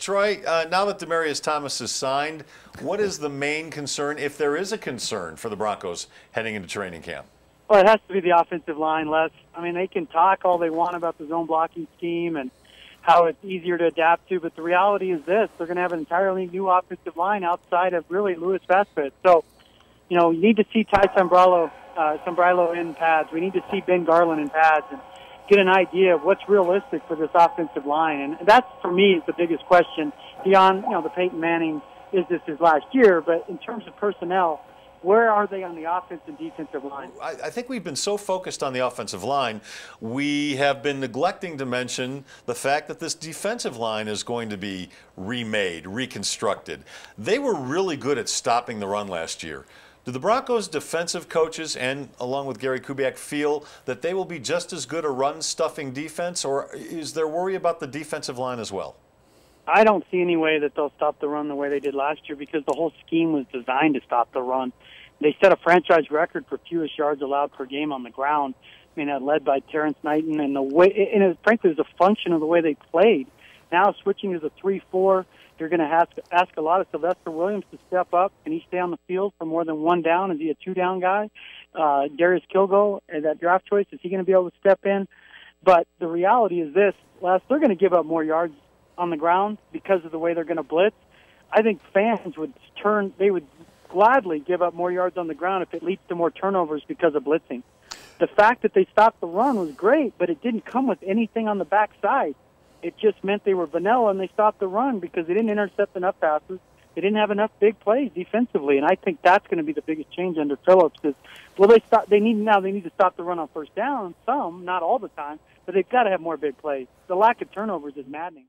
Troy, now that Demaryius Thomas is signed, what is the main concern, if there is a concern, for the Broncos heading into training camp? Well, it has to be the offensive line, Les. I mean, they can talk all they want about the zone blocking scheme and how it's easier to adapt to, but the reality is this: they're going to have an entirely new offensive line outside of really Louis Vespet. So, you know, you need to see Ty Sombrilo in pads. We need to see Ben Garland in pads and get an idea of what's realistic for this offensive line. And that, for me, is the biggest question beyond, the Peyton Manning, is this his last year? But in terms of personnel, where are they on the offensive and defensive line? I think we've been so focused on the offensive line, we have been neglecting to mention the fact that this defensive line is going to be remade, reconstructed. They were really good at stopping the run last year. Do the Broncos defensive coaches, and along with Gary Kubiak, feel that they will be just as good a run-stuffing defense, or is there worry about the defensive line as well? I don't see any way that they'll stop the run the way they did last year, because the whole scheme was designed to stop the run. They set a franchise record for fewest yards allowed per game on the ground. I mean, led by Terrence Knighton, and frankly, it was a function of the way they played. Now switching to the 3-4, you're going to ask a lot of Sylvester Williams to step up. Can he stay on the field for more than one down? Is he a two-down guy? Darius Kilgo, that draft choice, is he going to be able to step in? But the reality is this: Les, they're going to give up more yards on the ground because of the way they're going to blitz. I think fans would gladly give up more yards on the ground if it leads to more turnovers because of blitzing. The fact that they stopped the run was great, but it didn't come with anything on the backside. It just meant they were vanilla, and they stopped the run because they didn't intercept enough passes. They didn't have enough big plays defensively, and I think that's going to be the biggest change under Phillips. They need to stop the run on first down, some, not all the time, but they've got to have more big plays. The lack of turnovers is maddening.